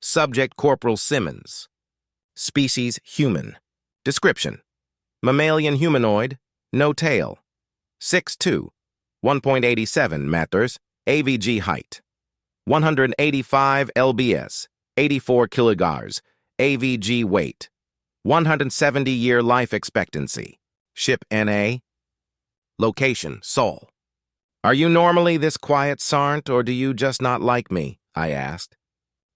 Subject Corporal Simmons. Species human. Description: mammalian humanoid, no tail. 6'2", 1.87 meters, AVG height. 185 lbs, 84 kilograms, AVG weight. 170-year life expectancy. Ship NA. Location: Seoul. "Are you normally this quiet, Sarnt, or do you just not like me?" I asked.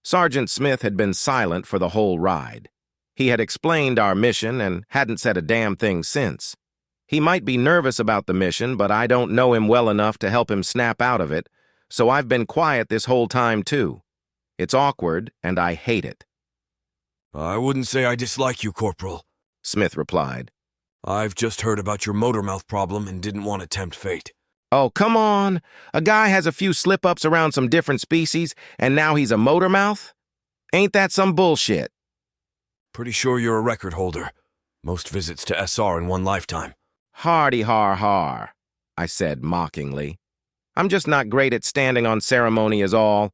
Sergeant Smith had been silent for the whole ride. He had explained our mission and hadn't said a damn thing since. He might be nervous about the mission, but I don't know him well enough to help him snap out of it, so I've been quiet this whole time, too. It's awkward, and I hate it. "I wouldn't say I dislike you, Corporal," Smith replied. "I've just heard about your motor mouth problem and didn't want to tempt fate." Oh, come on. A guy has a few slip-ups around some different species, and now he's a motor mouth? Ain't that some bullshit? Pretty sure you're a record holder. Most visits to SR in one lifetime. Hardy har har, I said mockingly. I'm just not great at standing on ceremony is all.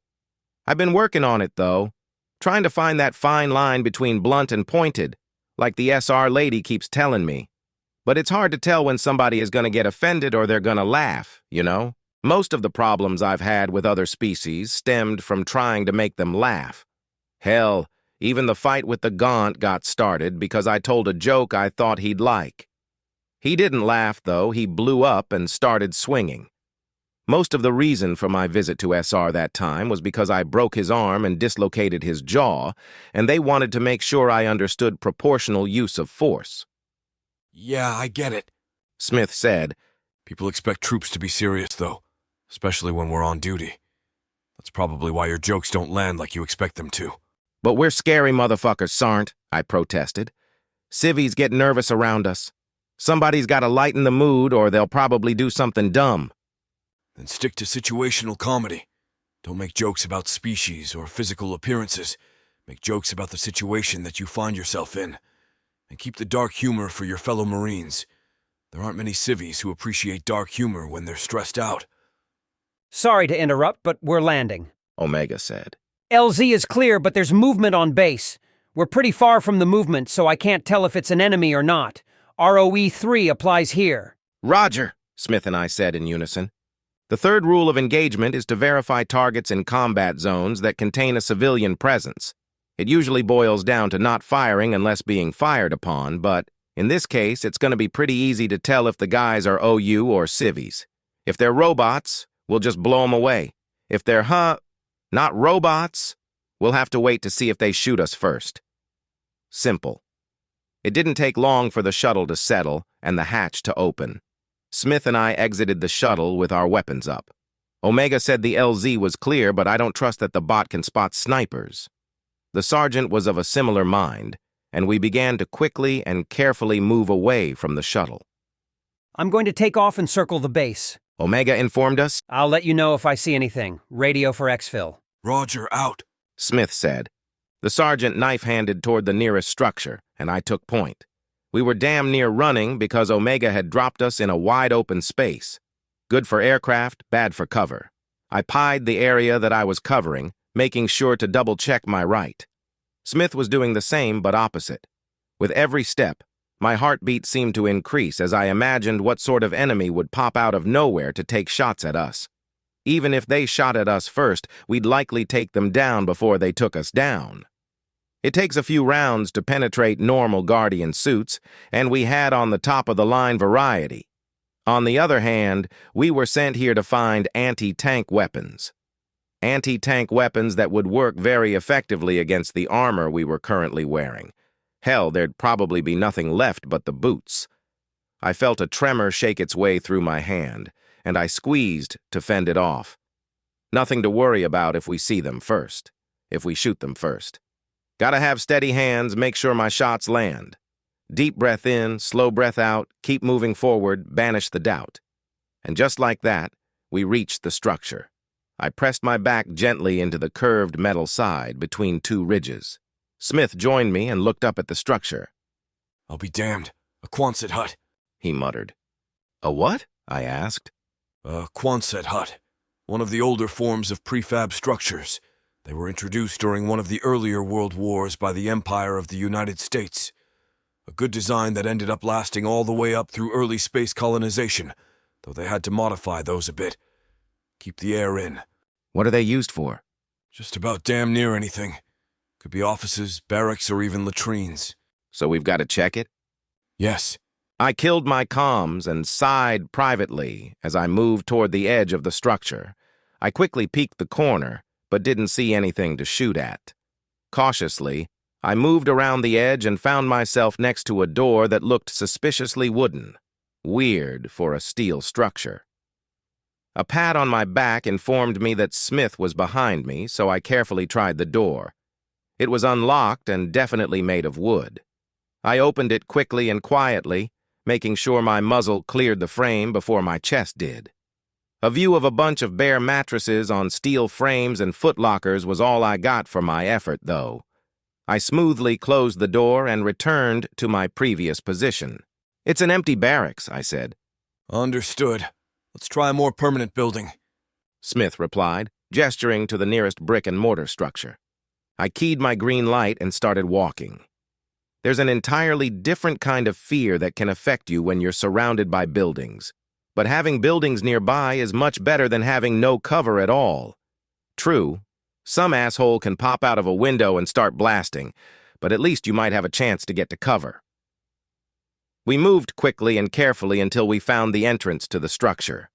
I've been working on it, though, trying to find that fine line between blunt and pointed, like the SR lady keeps telling me. But it's hard to tell when somebody is going to get offended or they're going to laugh, you know? Most of the problems I've had with other species stemmed from trying to make them laugh. Hell, even the fight with the Gaunt got started because I told a joke I thought he'd like. He didn't laugh, though. He blew up and started swinging. Most of the reason for my visit to SR that time was because I broke his arm and dislocated his jaw, and they wanted to make sure I understood proportional use of force. "Yeah, I get it," Smith said. "People expect troops to be serious, though, especially when we're on duty. That's probably why your jokes don't land like you expect them to." "But we're scary motherfuckers, Sarnt," I protested. "Civvies get nervous around us. Somebody's got to lighten the mood or they'll probably do something dumb." "Then stick to situational comedy. Don't make jokes about species or physical appearances. Make jokes about the situation that you find yourself in. And keep the dark humor for your fellow Marines. There aren't many civvies who appreciate dark humor when they're stressed out." "Sorry to interrupt, but we're landing," Omega said. "LZ is clear, but there's movement on base. We're pretty far from the movement, so I can't tell if it's an enemy or not. ROE 3 applies here." "Roger," Smith and I said in unison. The third rule of engagement is to verify targets in combat zones that contain a civilian presence. It usually boils down to not firing unless being fired upon, but in this case, it's going to be pretty easy to tell if the guys are OU or civvies. If they're robots, we'll just blow them away. If they're not robots, we'll have to wait to see if they shoot us first. Simple. It didn't take long for the shuttle to settle and the hatch to open. Smith and I exited the shuttle with our weapons up. Omega said the LZ was clear, but I don't trust that the bot can spot snipers. The sergeant was of a similar mind, and we began to quickly and carefully move away from the shuttle. "I'm going to take off and circle the base," Omega informed us. "I'll let you know if I see anything. Radio for exfil." "Roger, out," Smith said. The sergeant knife-handed toward the nearest structure, and I took point. We were damn near running because Omega had dropped us in a wide-open space. Good for aircraft, bad for cover. I pied the area that I was covering, making sure to double-check my right. Smith was doing the same, but opposite. With every step, my heartbeat seemed to increase as I imagined what sort of enemy would pop out of nowhere to take shots at us. Even if they shot at us first, we'd likely take them down before they took us down. It takes a few rounds to penetrate normal Guardian suits, and we had on the top-of-the-line variety. On the other hand, we were sent here to find anti-tank weapons. Anti-tank weapons that would work very effectively against the armor we were currently wearing. Hell, there'd probably be nothing left but the boots. I felt a tremor shake its way through my hand, and I squeezed to fend it off. Nothing to worry about if we see them first, if we shoot them first. Gotta have steady hands, make sure my shots land. Deep breath in, slow breath out, keep moving forward, banish the doubt. And just like that, we reached the structure. I pressed my back gently into the curved metal side between two ridges. Smith joined me and looked up at the structure. "I'll be damned. A Quonset hut," he muttered. "A what?" I asked. "A Quonset hut. One of the older forms of prefab structures. They were introduced during one of the earlier world wars by the Empire of the United States. A good design that ended up lasting all the way up through early space colonization, though they had to modify those a bit. Keep the air in. What are they used for? Just about damn near anything. Could be offices, barracks, or even latrines. So we've got to check it? Yes. I killed my comms and sighed privately as I moved toward the edge of the structure. I quickly peeked the corner, but didn't see anything to shoot at. Cautiously, I moved around the edge and found myself next to a door that looked suspiciously wooden. Weird for a steel structure. A pat on my back informed me that Smith was behind me, so I carefully tried the door. It was unlocked and definitely made of wood. I opened it quickly and quietly, making sure my muzzle cleared the frame before my chest did. A view of a bunch of bare mattresses on steel frames and footlockers was all I got for my effort, though. I smoothly closed the door and returned to my previous position. "It's an empty barracks," I said. Understood. Let's try a more permanent building. Smith replied, gesturing to the nearest brick-and-mortar structure. I keyed my green light and started walking. There's an entirely different kind of fear that can affect you when you're surrounded by buildings. But having buildings nearby is much better than having no cover at all. True, some asshole can pop out of a window and start blasting, but at least you might have a chance to get to cover. We moved quickly and carefully until we found the entrance to the structure.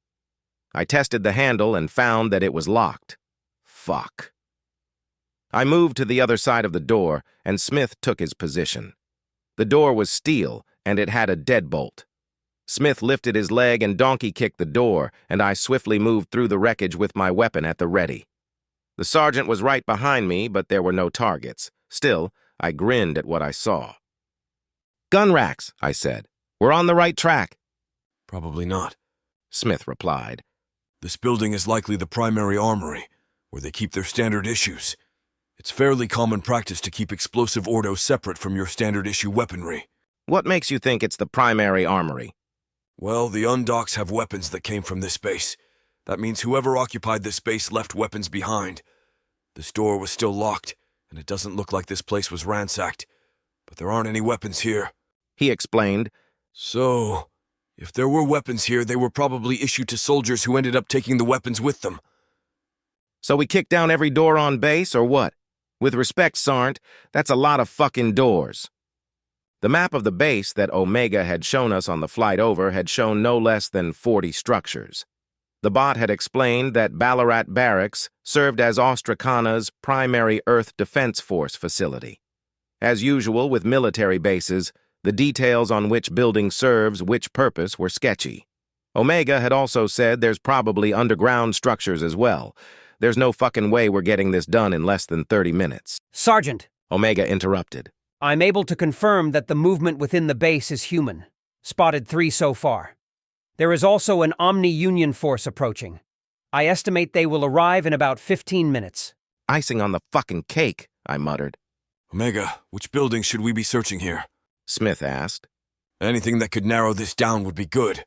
I tested the handle and found that it was locked. Fuck. I moved to the other side of the door, and Smith took his position. The door was steel, and it had a deadbolt. Smith lifted his leg and donkey-kicked the door, and I swiftly moved through the wreckage with my weapon at the ready. The sergeant was right behind me, but there were no targets. Still, I grinned at what I saw. "Gun racks," I said. "We're on the right track." Probably not. Smith replied. This building is likely the primary armory, where they keep their standard issues. It's fairly common practice to keep explosive ordos separate from your standard issue weaponry. What makes you think it's the primary armory? Well, the undocks have weapons that came from this base. That means whoever occupied this base left weapons behind. This door was still locked, and it doesn't look like this place was ransacked. But there aren't any weapons here. He explained. So, if there were weapons here, they were probably issued to soldiers who ended up taking the weapons with them. So we kick down every door on base, or what? With respect, Sarnt, that's a lot of fucking doors. The map of the base that Omega had shown us on the flight over had shown no less than 40 structures. The bot had explained that Ballarat Barracks served as Ostracana's primary Earth Defense Force facility. As usual with military bases, the details on which building serves which purpose were sketchy. Omega had also said there's probably underground structures as well. There's no fucking way we're getting this done in less than 30 minutes. Sergeant, Omega interrupted. I'm able to confirm that the movement within the base is human. Spotted 3 so far. There is also an Omni-Union force approaching. I estimate they will arrive in about 15 minutes. Icing on the fucking cake, I muttered. Omega, which building should we be searching here? Smith asked. Anything that could narrow this down would be good.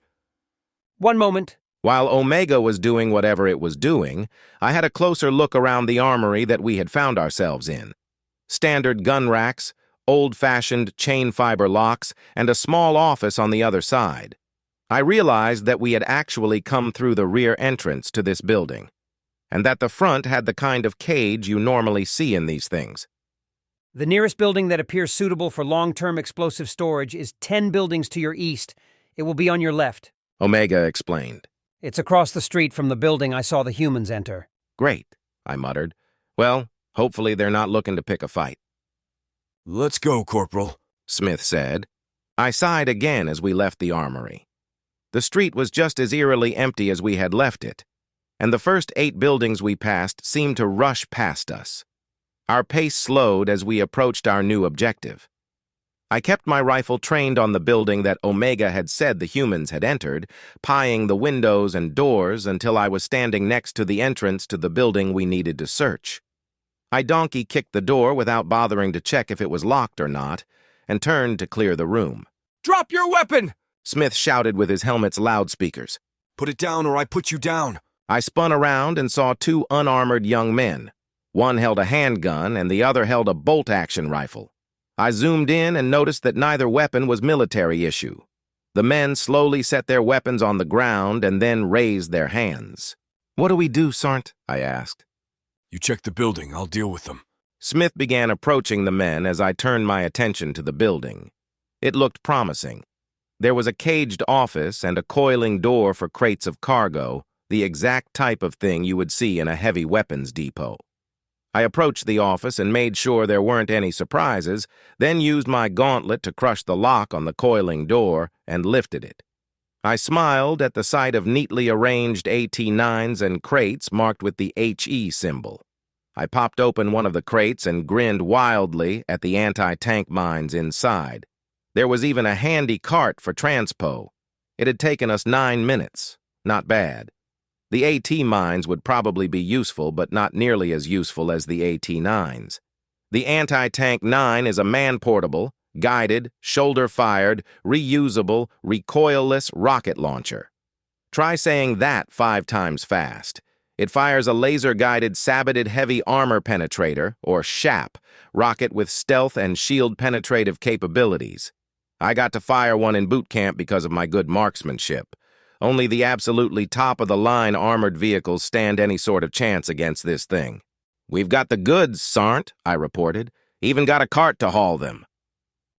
One moment. While Omega was doing whatever it was doing, I had a closer look around the armory that we had found ourselves in. Standard gun racks, old-fashioned chain fiber locks, and a small office on the other side. I realized that we had actually come through the rear entrance to this building, and that the front had the kind of cage you normally see in these things. The nearest building that appears suitable for long-term explosive storage is 10 buildings to your east. It will be on your left. Omega explained. It's across the street from the building I saw the humans enter. Great, I muttered. Well, hopefully they're not looking to pick a fight. Let's go, Corporal, Smith said. I sighed again as we left the armory. The street was just as eerily empty as we had left it, and the first 8 buildings we passed seemed to rush past us. Our pace slowed as we approached our new objective. I kept my rifle trained on the building that Omega had said the humans had entered, pieing the windows and doors until I was standing next to the entrance to the building we needed to search. I donkey-kicked the door without bothering to check if it was locked or not, and turned to clear the room. Drop your weapon! Smith shouted with his helmet's loudspeakers. Put it down or I put you down. I spun around and saw 2 unarmored young men. One held a handgun and the other held a bolt-action rifle. I zoomed in and noticed that neither weapon was military issue. The men slowly set their weapons on the ground and then raised their hands. "What do we do, Sarnt?" I asked. You check the building, I'll deal with them. Smith began approaching the men as I turned my attention to the building. It looked promising. There was a caged office and a coiling door for crates of cargo, the exact type of thing you would see in a heavy weapons depot. I approached the office and made sure there weren't any surprises, then used my gauntlet to crush the lock on the coiling door and lifted it. I smiled at the sight of neatly arranged AT-9s and crates marked with the HE symbol. I popped open one of the crates and grinned wildly at the anti-tank mines inside. There was even a handy cart for transpo. It had taken us 9 minutes. Not bad. The AT mines would probably be useful, but not nearly as useful as the AT-9s. The anti-tank 9 is a man-portable, guided, shoulder-fired, reusable, recoilless rocket launcher. Try saying that 5 times fast. It fires a laser-guided saboted heavy armor penetrator, or SHAP, rocket with stealth and shield penetrative capabilities. I got to fire one in boot camp because of my good marksmanship. Only the absolutely top-of-the-line armored vehicles stand any sort of chance against this thing. "We've got the goods, Sarnt," I reported. "Even got a cart to haul them."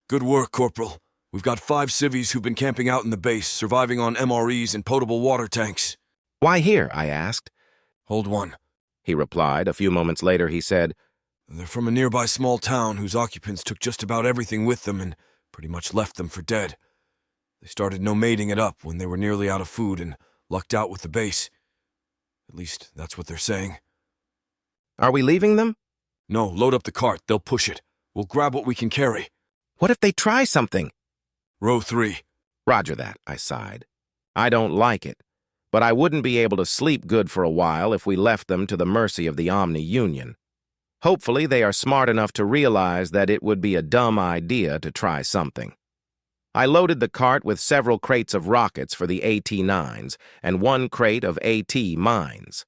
Good work, Corporal. We've got 5 civvies who've been camping out in the base, surviving on MREs and potable water tanks. "Why here?" I asked. Hold one, he replied. A few moments later, he said, "They're from a nearby small town whose occupants took just about everything with them and pretty much left them for dead. They started nomading it up when they were nearly out of food and lucked out with the base. At least, that's what they're saying." "Are we leaving them?" "No, load up the cart. They'll push it. We'll grab what we can carry." "What if they try something?" Row 3. "Roger that," I sighed. "I don't like it, but I wouldn't be able to sleep good for a while if we left them to the mercy of the Omni Union. Hopefully they are smart enough to realize that it would be a dumb idea to try something." I loaded the cart with several crates of rockets for the AT-9s and 1 crate of AT mines.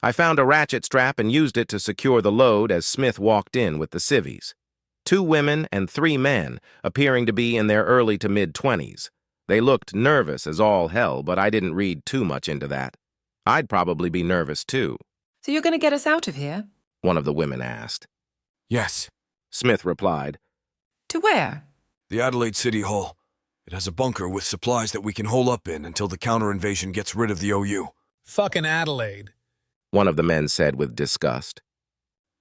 I found a ratchet strap and used it to secure the load as Smith walked in with the civvies. 2 women and 3 men, appearing to be in their early to mid-20s. They looked nervous as all hell, but I didn't read too much into that. I'd probably be nervous too. "So you're going to get us out of here?" one of the women asked. "Yes, Smith replied. "To where?" the Adelaide City Hall. It has a bunker with supplies that we can hole up in until the counter-invasion gets rid of the OU. Fucking Adelaide. One of the men said with disgust.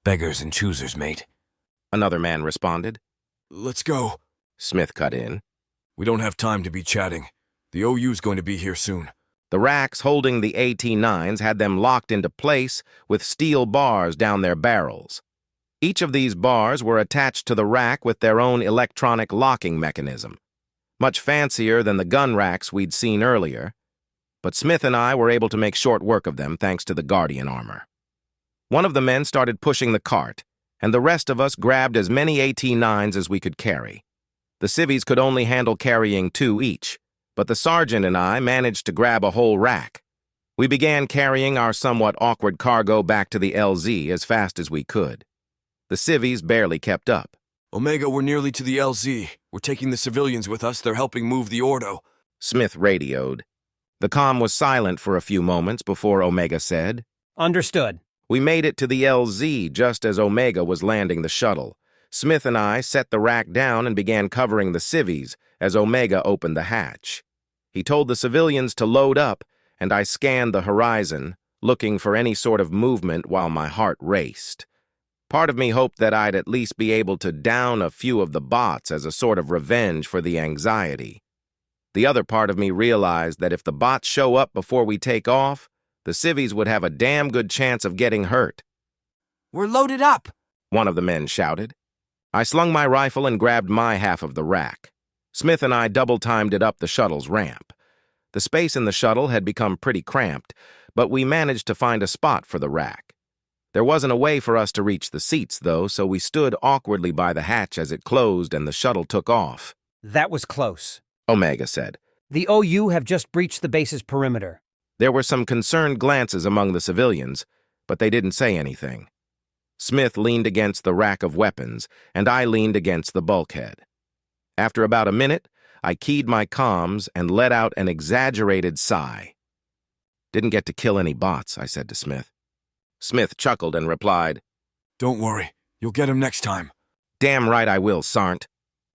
Beggars and choosers, mate. Another man responded. Let's go. Smith cut in. We don't have time to be chatting. The OU's going to be here soon. The racks holding the AT-9s had them locked into place with steel bars down their barrels. Each of these bars were attached to the rack with their own electronic locking mechanism. Much fancier than the gun racks we'd seen earlier, but Smith and I were able to make short work of them thanks to the Guardian armor. One of the men started pushing the cart, and the rest of us grabbed as many AT-9s as we could carry. The civvies could only handle carrying 2 each, but the sergeant and I managed to grab a whole rack. We began carrying our somewhat awkward cargo back to the LZ as fast as we could. The civvies barely kept up. Omega, we're nearly to the LZ. We're taking the civilians with us. They're helping move the Ordo. Smith radioed. The comm was silent for a few moments before Omega said, Understood. We made it to the LZ just as Omega was landing the shuttle. Smith and I set the rack down and began covering the civvies as Omega opened the hatch. He told the civilians to load up, and I scanned the horizon, looking for any sort of movement while my heart raced. Part of me hoped that I'd at least be able to down a few of the bots as a sort of revenge for the anxiety. The other part of me realized that if the bots show up before we take off, the civvies would have a damn good chance of getting hurt. We're loaded up, one of the men shouted. I slung my rifle and grabbed my half of the rack. Smith and I double-timed it up the shuttle's ramp. The space in the shuttle had become pretty cramped, but we managed to find a spot for the rack. There wasn't a way for us to reach the seats, though, so we stood awkwardly by the hatch as it closed and the shuttle took off. That was close, Omega said. The OU have just breached the base's perimeter. There were some concerned glances among the civilians, but they didn't say anything. Smith leaned against the rack of weapons, and I leaned against the bulkhead. After about a minute, I keyed my comms and let out an exaggerated sigh. "Didn't get to kill any bots," I said to Smith. Smith chuckled and replied, Don't worry. You'll get him next time. "Damn right I will, Sarnt.